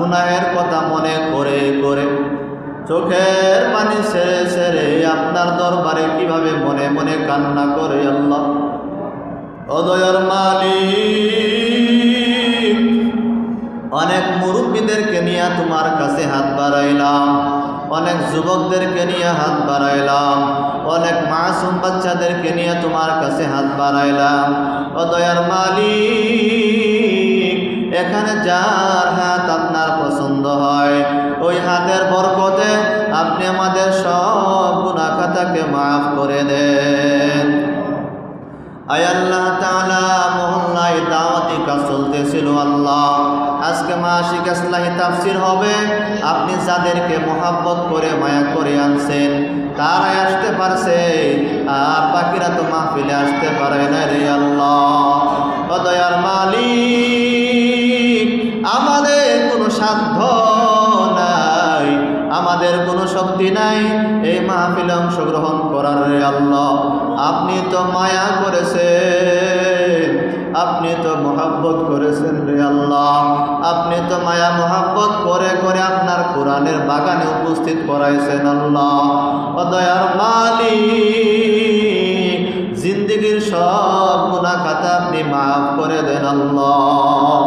গুনাহের কথা মনে করে করে চোখের পানি ছেড়ে ছেড়ে আপনার দরবারে কিভাবে মনে মনে কান্না করে আল্লাহ। ও দয়ার মালিক, অনেক মুরব্বীদেরকে নিয়ে তোমার কাছে হাত বাড়াইলাম, অনেক যুবকদেরকে নিয়ে হাত বাড়াইলাম, অনেক মাসুম বাচ্চাদেরকে নিয়ে তোমার কাছে হাত বাড়াইলাম। ও দয়ার মালিক, এখানে যার হাত আপনার পছন্দ হয় ওই হাতের বরকতে আপনি আমাদের সব গুনাহ খাতাকে মাফ করে দেন। আয় আল্লাহ তাআলা, মহল্লায় দাওয়াতি কাজ চলতেছিল আল্লাহ, আজকে মাসিক ইসলাহি তাফসীর হবে। আপনি যাদেরকে মহাব্বত করে মায়া করে আনছেন তারাই আসতে পারছে, আর বাকিরা তো মাহফিলে আসতে পারে না রে আল্লাহ। ও দয়ার মালিক, আমাদের কোনো সাধ্য নাই, আমাদের কোনো শক্তি নাই এই মাহফিলে অংশগ্রহণ করার রে আল্লাহ। আপনি তো মায়া করেছেন, আপনি তো মহাব্বত করেছেন রে আল্লাহ। আপনি তো মায়া মহাব্বত করে করে আপনার কোরআনের বাগানে উপস্থিত করাইছেন আল্লাহ। ও দয়ার মালিক, জিন্দেগীর সব গুনাহ খাতা আপনি মাফ করে দেন আল্লাহ।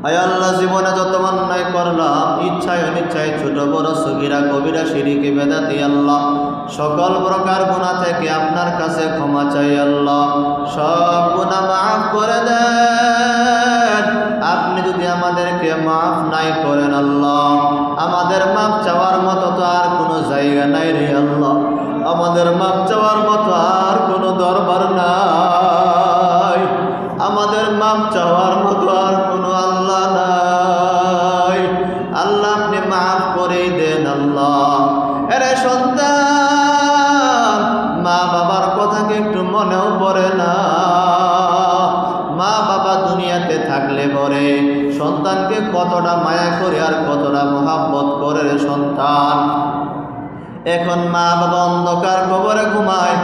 আয় আল্লাহ, জীবনে যত অন্যায় করলাম ইচ্ছায় অনিচ্ছায়, ছোট বড় সগীরা কবিরা শিরকি বেদাতি আল্লাহ, সকল প্রকার গুনাহ থেকে আপনার কাছে ক্ষমা চাই আল্লাহ। সব গুনাহ মাফ করে দেন। আপনি যদি আমাদেরকে মাফ নাই করেন আল্লাহ, আমাদের মাফ চাওয়ার মতো তো আর কোনো জায়গা নাই রে আল্লাহ। আমাদের মাফ চাওয়ার মতো আর কোনো দরবার নাই, আমাদের মাফ চাওয়ার মতো আর কোনো আল্লাহ নাই। আল্লাহ আপনি মাফ করে দেন আল্লাহ। এরে সন্তান, মা বাবার কথা কি একটু মনেও পড়ে না? মা বাবা দুনিয়াতে থাকলে পরে সন্তানকে কতটা মায়া করে আর কতটা মহাব্বত করে রে সন্তান। এখন মা বাবা অন্ধকার কবরে ঘুমায়,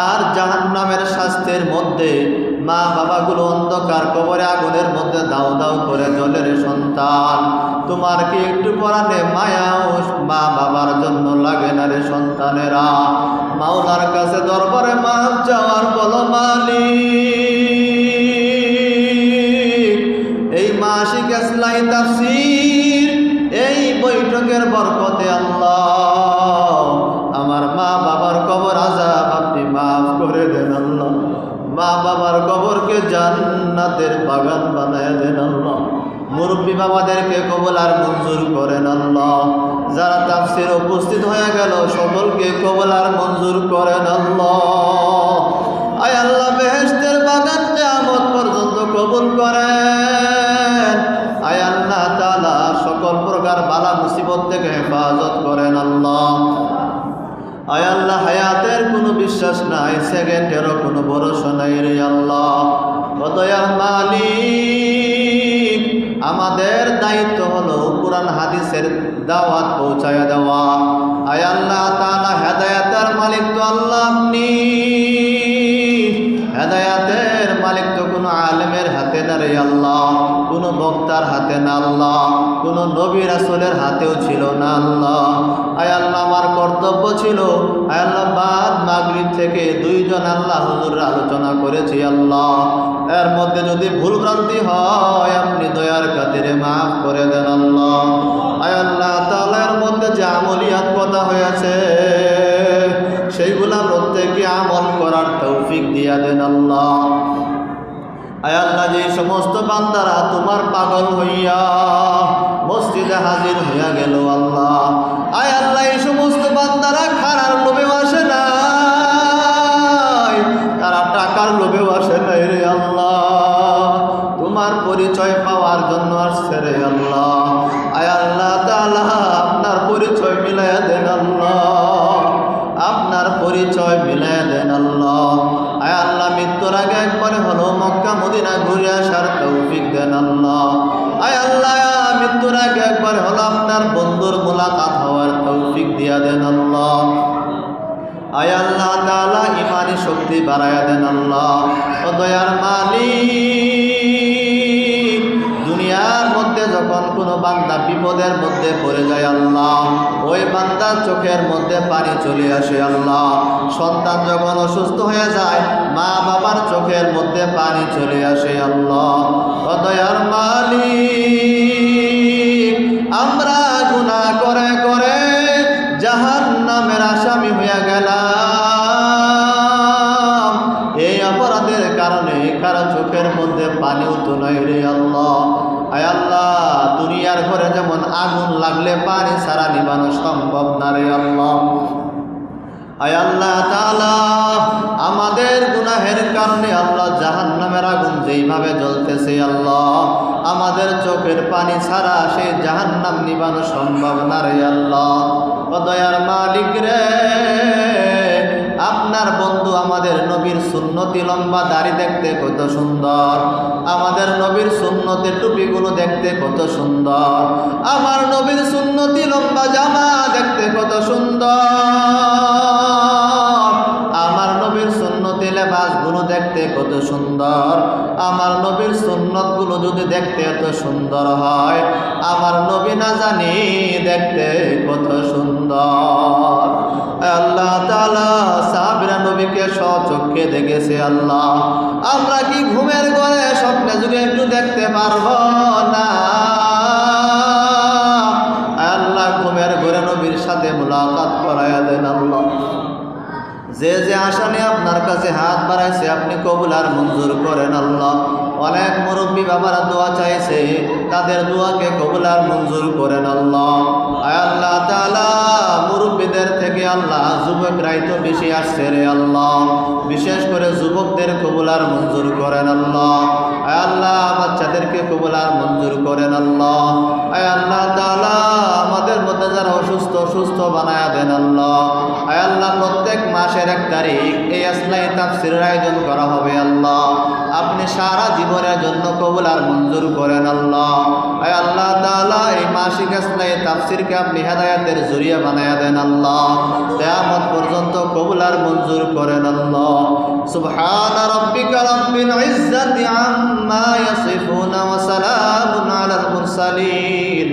আর জাহান্নামের শাস্তির মধ্যে মা বাবাগুলো অন্ধকার কবরে আগুনের মধ্যে দাও দাও করে জ্বলে রে সন্তান। তোমার কি একটু পরাণে মায়া ও মা বাবার জন্য লাগে না রে সন্তানেরা? মাওলার কাছে দরবারে মাফ চাওয়ার বলো মালিক। এই মাসিক ইসলাহি তাফসীর এই বৈঠকের বরকতে আল্লাহ আমার মা বাবার কবর আযাব আপনি মাফ করে দেন আল্লাহ। মা বাবার কবরকে জান্নাতের বাগান বানায় দেন আল্লাহ। মুরব্বী বাবাদেরকে কবুল আর মঞ্জুর করেন আল্লাহ। যারা তাফসীরে উপস্থিত হয়ে গেল সকলকে কবুল আর মঞ্জুর করেন আল্লাহ। আয় আল্লাহ, বেহেশতের বাগান কিয়ামত পর্যন্ত কবুল করেন। আয় আল্লাহ তাআলা, সকল প্রকার বালা মুসিবত থেকে হেফাজত করেন আল্লাহ। আয় আল্লাহ, হায়াতের কোনো বিশ্বাস নাই, সেকেন্ডেরও কোনো ভরসা নাই রে আল্লাহ। ও দয়ার মালিক, আমাদের দায়িত্ব হলো কুরআন হাদিসের দাওয়াত পৌঁছায়া দেওয়া। আয় আল্লাহ তাআলা, হেদায়েতের মালিক তো আল্লাহ আপনি। হেদায়েতের মালিক তো কোনো আলেমের হাতে না রে আল্লাহ, কোনো বক্তার হাতে না আল্লাহ, কোনো নবী রাসূলের হাতেও ছিল না আল্লাহ। আয় আল্লাহ, আমার কর্তব্য ছিল আয় আল্লাহ বাদ মাগরিব থেকে দুইজন আল্লাহ হুজুর আলোচনা করেছি আল্লাহ। এর মধ্যে যদি ভুল ভ্রান্তি হয় আপনি দয়ার খাতিরে মাফ করে দেন আল্লাহ। আয় আল্লাহ তাআলা, এর মধ্যে যে আমলিয়াত কথা হয়েছে সেইগুলা প্রত্যেকে আমল করার তৌফিক দিয়া দেন আল্লাহ। আয় আল্লাহ, যে সমস্ত বান্দারা তোমার পাগল হইয়া মসজিদে হাজির হইয়া গেল আল্লাহ, আয় আল্লাহ, এই সমস্ত বান্দারা খারার লোভেও আসে নাই, তারা টাকার লোভেও আসে নাই রে আল্লাহ, তোমার পরিচয় পাওয়ার জন্য আসছে রে আল্লাহ। আয় আল্লাহ তাআলা, আপনার পরিচয় মিলাইয়া দেন আল্লাহ, আপনার পরিচয় মিলাইয়া দেন আল্লাহ। আয় আল্লাহ, মৃত্যুর আগে একবারে হলো মক্কা মদিনা ঘুরে আসার তৌফিক দেন আল্লাহ। আয় আল্লাহ, মৃত্যুর আগে একবার হলো আপনার বন্ধুর মুলাকাত হওয়ার তৌফিক দিয়া দেন আল্লাহ। আয় আল্লাহ তাআলা, ইমানি শক্তি বাড়ায়া দেন আল্লাহ। ও দয়ার মালিক, দুনিয়ার মধ্যে যখন কোনো বান্দা বিপদের মধ্যে পড়ে যায় আল্লাহ, ওই বান্দার চোখের মধ্যে পানি চলে আসে আল্লাহ। সন্তান যখন অসুস্থ হয়ে যায়, মা বাবার চোখের মধ্যে পানি চলে আসে আল্লাহ। ও দয়ার মালিক, আমরা গুনাহ করে করে জাহান্নামের আসামি হয়ে গেলাম। এই অপরাধের কারণে কারো চোখের মধ্যে পানিও তো নাই রে আল্লাহ। আয় আল্লাহ, দুনিয়ার ঘরে যেমন আগুন লাগলে পানি ছাড়া নিবানো সম্ভব না রে আল্লাহ। আয় আল্লাহ তাআলা, আমাদের গুনাহের কারণে আল্লাহ জাহান্নামের আগুন যেইভাবে জ্বলতেছে আল্লাহ, আমাদের চোখের পানি ছাড়া সেই জাহান্নাম নিবানো সম্ভব না রে আল্লাহ। ও দয়ার মালিক রে, আপনার বন্ধু আমাদের নবীর সুন্নতি লম্বা দাড়ি দেখতে কত সুন্দর, আমাদের নবীর সুন্নতের টুপিগুলো দেখতে কত সুন্দর, আমার নবীর সুন্নতি লম্বা জামা দেখতে কত সুন্দর, আমার নবীর সুন্নতি লেবাসগুলো দেখতে কত সুন্দর। আমার নবীর সুন্নতগুলো যদি দেখতে এত সুন্দর হয়, আমার নবী না জানি দেখতে কত সুন্দর। আল্লাহ তাআলা সাহাবীরা নবীকে স্বচক্ষে দেখেছে আল্লাহ, আমরা কি ঘুমের ঘরে স্বপ্নে যুগে একটু দেখতে পারবো না? আল্লাহ ঘুমের ঘরে নবীর সাথে মুলাকাত করায়া দেন আল্লাহ। যে যে আশা নিয়ে আপনার কাছে হাত বাড়াইছে আপনি কবুল আর মঞ্জুর করেন আল্লাহ। অনেক মুরব্বী বাবারা দোয়া চাইছে, তাদের দোয়াকে কবুল আর মঞ্জুর করেন আল্লাহ। আয় আল্লাহ তাআলা, মুরব্বীদের থেকে আল্লাহ যুবকরাই তো বেশি আসছে রে আল্লাহ, বিশেষ করে যুবকদের কবুল আর মঞ্জুর করেন আল্লাহ। আয় আল্লাহ, বাচ্চাদেরকে কবুল আর মঞ্জুর করেন আল্লাহ। আয় আল্লাহ তাআলা, আমাদের মধ্যে যারা অসুস্থ সুস্থ বানায়া দেন আল্লাহ। আয় আল্লাহ, প্রত্যেক মাসের 1 তারিখ এই ইসলামী তাফসীরের আয়োজন করা হবে আল্লাহ, আপনি সারা জীবনের জন্য কবুল আর মঞ্জুর করেন আল্লাহ। আয় আল্লাহ তাআলা, এই মাসিক ইসলামী তাফসীরকে আপনি হেদায়েতের জরিয়া বানায়া দেন আল্লাহ, কিয়ামত পর্যন্ত কবুল আর মঞ্জুর করেন আল্লাহ। সুবহান রাব্বিকা রাব্বিল ইজ্জাতি আম্মা ইয়াসিফুন ওয়া সালামুন আলাল মুরসালিন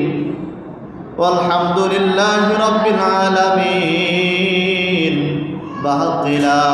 والحمد لله رب العالمين بحق لا